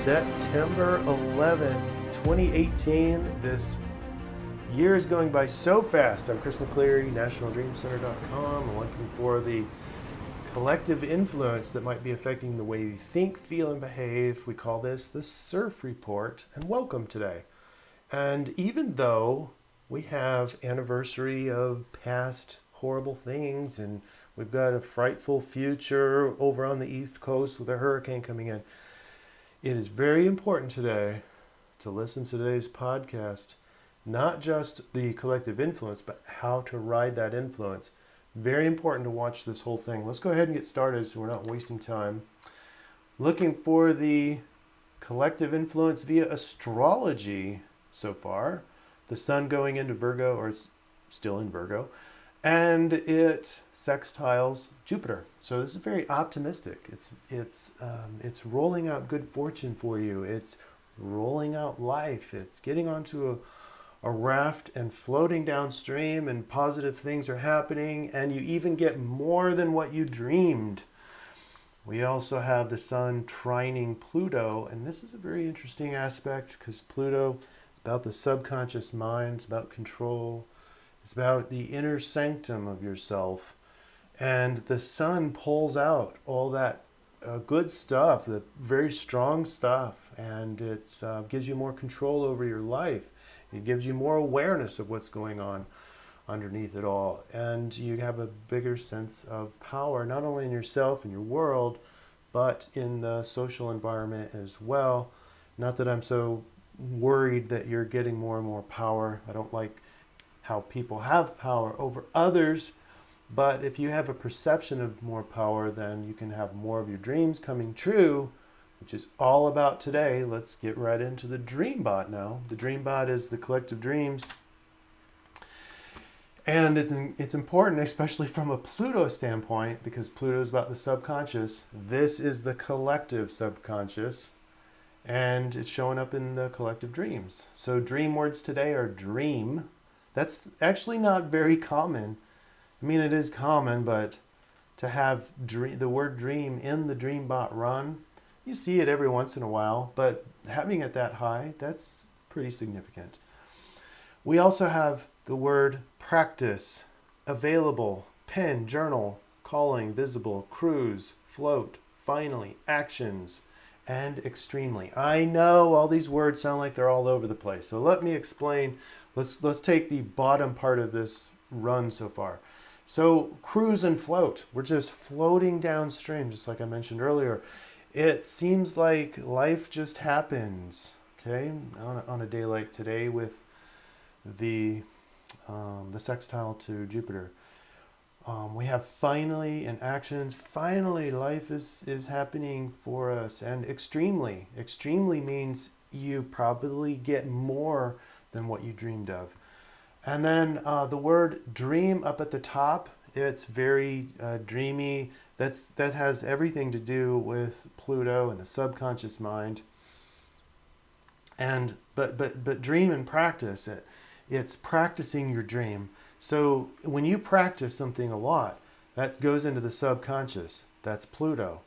September 11th, 2018. This year is going by so fast. I'm Chris McCleary, nationaldreamcenter.com. I'm looking for the collective influence that might be affecting the way you think, feel, and behave. We call this the CIRF report, and welcome today. And even though we have anniversary of past horrible things, and we've got a frightful future over on the East Coast with a hurricane coming in, it is very important today to listen to today's podcast, not just the collective influence, but how to ride that influence. Very important to watch this whole thing. Let's go ahead and get started so we're not wasting time. Looking for the collective influence via astrology so far. The sun going into Virgo, or it's still in Virgo, and it sextiles Jupiter. So this is very optimistic. It's rolling out good fortune for you. It's rolling out life. It's getting onto a raft and floating downstream, and positive things are happening, and you even get more than what you dreamed. We also have the sun trining Pluto, and this is a very interesting aspect because Pluto is about the subconscious mind, it's about control. It's about the inner sanctum of yourself. And the sun pulls out all that good stuff, the very strong stuff, and it gives you more control over your life. It gives you more awareness of what's going on underneath it all. And you have a bigger sense of power, not only in yourself and your world, but in the social environment as well. Not that I'm so worried that you're getting more and more power. I don't like how people have power over others, but if you have a perception of more power, then you can have more of your dreams coming true, which is all about today. Let's get right into the DreamBot now. The DreamBot is the collective dreams, and it's important, especially from a Pluto standpoint, because Pluto is about the subconscious. This is the collective subconscious, and it's showing up in the collective dreams. So dream words today are dream. That's actually not very common. I mean, it is common, but to have the word dream in the DreamBot run, you see it every once in a while, but having it that high, that's pretty significant. We also have the word practice, available, pen, journal, calling, visible, cruise, float, finally, actions, and extremely. I know all these words sound like they're all over the place, so let me explain. Let's take the bottom part of this run so far. So cruise and float, we're just floating downstream, just like I mentioned earlier. It seems like life just happens, okay, on a day like today with the sextile to Jupiter. We have finally and actions. Finally, life is happening for us. And extremely means you probably get more than what you dreamed of. And then the word dream up at the top, it's very dreamy. That has everything to do with Pluto and the subconscious mind. And but dream and practice it. It's practicing your dream. So when you practice something a lot, that goes into the subconscious. That's Pluto.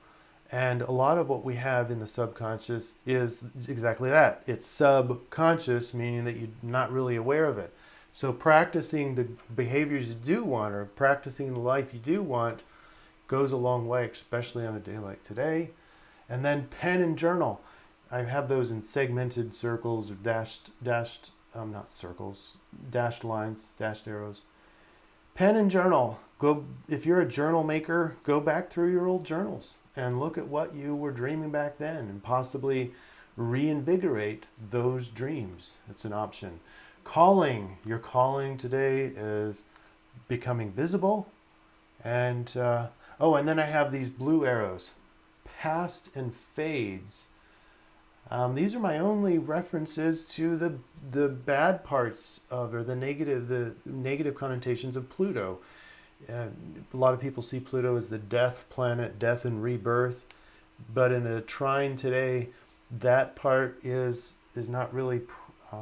And a lot of what we have in the subconscious is exactly that. It's subconscious, meaning that you're not really aware of it. So practicing the behaviors you do want, or practicing the life you do want, goes a long way, especially on a day like today. And then pen and journal. I have those in segmented circles or dashed not circles, dashed lines, dashed arrows. Pen and journal. If you're a journal maker, go back through your old journals and look at what you were dreaming back then and possibly reinvigorate those dreams. It's an option. Calling. Your calling today is becoming visible. And and then I have these blue arrows. Past and fades. These are my only references to the bad parts of, or the negative connotations of Pluto. A lot of people see Pluto as the death planet, death and rebirth, but in a trine today, that part is not really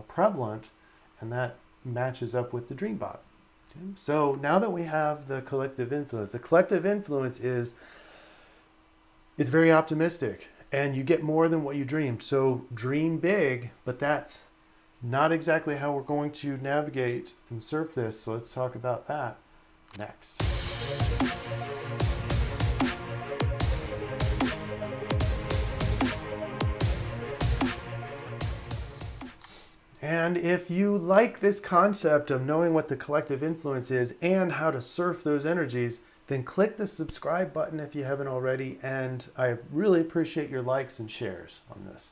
prevalent, and that matches up with the DreamBot. Okay? So now that we have the collective influence is it's very optimistic. and you get more than what you dreamed. So dream big, but that's not exactly how we're going to navigate and surf this. So let's talk about that next. And if you like this concept of knowing what the collective influence is and how to surf those energies, then click the subscribe button if you haven't already. And I really appreciate your likes and shares on this.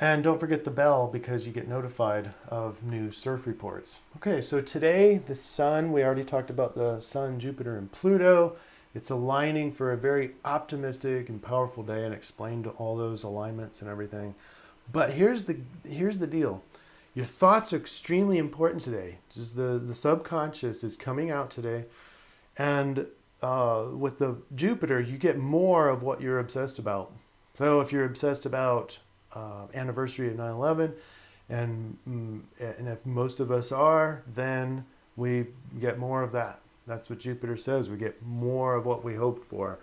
And don't forget the bell because you get notified of new surf reports. Okay, so today the sun, we already talked about the sun, Jupiter, and Pluto. It's aligning for a very optimistic and powerful day, and explained all those alignments and everything. But here's the deal. Your thoughts are extremely important today. Just the subconscious is coming out today. And with the Jupiter, you get more of what you're obsessed about. So if you're obsessed about anniversary of 9/11, and if most of us are, then we get more of that. That's what Jupiter says. We get more of what we hoped for.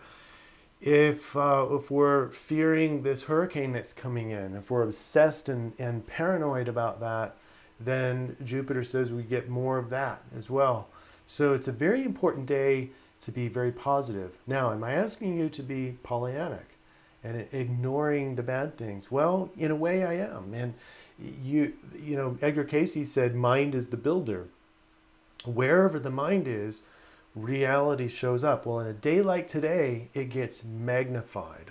If we're fearing this hurricane that's coming in, if we're obsessed and paranoid about that, then Jupiter says we get more of that as well. So it's a very important day to be very positive. Now, am I asking you to be Pollyannic and ignoring the bad things? Well, in a way I am. And you know, Edgar Cayce said, mind is the builder. Wherever the mind is, reality shows up. Well, in a day like today, it gets magnified.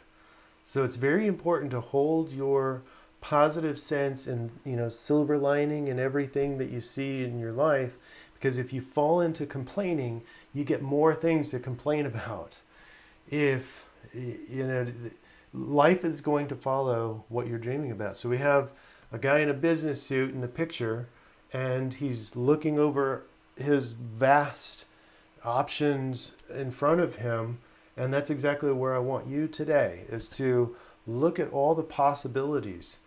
So it's very important to hold your positive sense and, you know, silver lining in everything that you see in your life, because if you fall into complaining, you get more things to complain about. If, you know, life is going to follow what you're dreaming about. So we have a guy in a business suit in the picture, and he's looking over his vast options in front of him, and that's exactly where I want you today, is to look at all the possibilities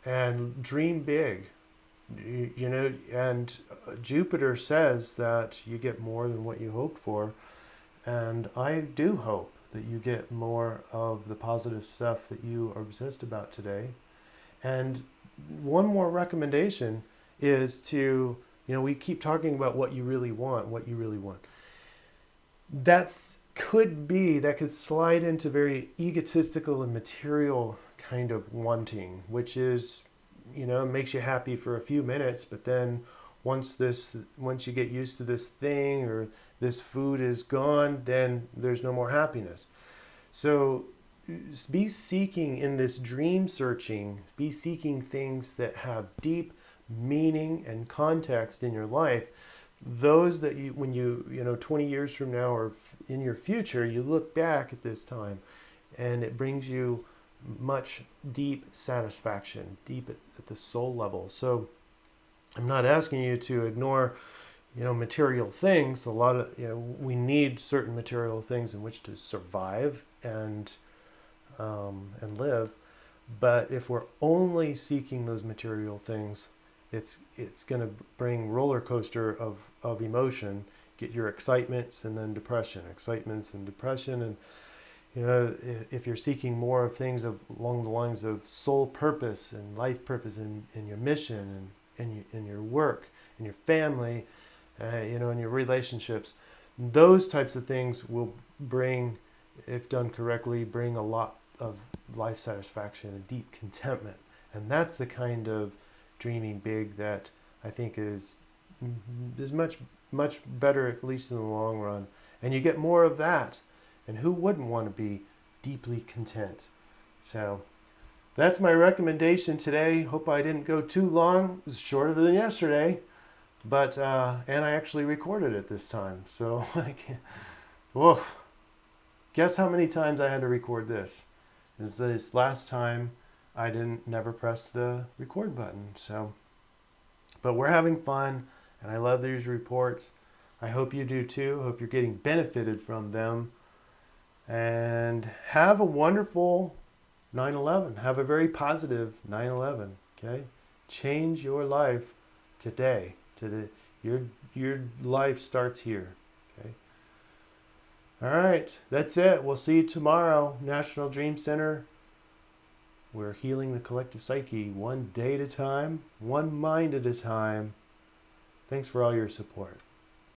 and dream big. You know, and Jupiter says that you get more than what you hoped for, and I do hope that you get more of the positive stuff that you are obsessed about today. And one more recommendation is to, you know, we keep talking about what you really want, what you really want. That could slide into very egotistical and material kind of wanting, which is, you know, makes you happy for a few minutes, but then once you get used to this thing or this food is gone, then there's no more happiness. So be seeking in this dream searching, be seeking things that have deep meaning and context in your life. Those that you, when you know, 20 years from now or in your future, you look back at this time and it brings you much deep satisfaction, deep at the soul level. So I'm not asking you to ignore, you know, material things. A lot of, you know, we need certain material things in which to survive and live. But if we're only seeking those material things, it's going to bring roller coaster of emotion. Get your excitements and then depression, excitements and depression. And, you know, if you're seeking more of things along the lines of soul purpose and life purpose and your mission and in your work and your family, you know, and your relationships, those types of things will bring, if done correctly, bring a lot of life satisfaction and deep contentment. And that's the kind of dreaming big that I think is much better, at least in the long run. And you get more of that. And who wouldn't want to be deeply content? So that's my recommendation today. Hope I didn't go too long. It was shorter than yesterday, but and I actually recorded it this time. So whoa. Guess how many times I had to record this? Is this last time I never press the record button. So, but we're having fun, and I love these reports. I hope you do too. Hope you're getting benefited from them. And have a wonderful 9/11. Have a very positive 9/11. Okay, change your life today. Your life starts here. Okay. All right, that's it. We'll see you tomorrow. National Dream Center. We're healing the collective psyche one day at a time, one mind at a time. Thanks for all your support.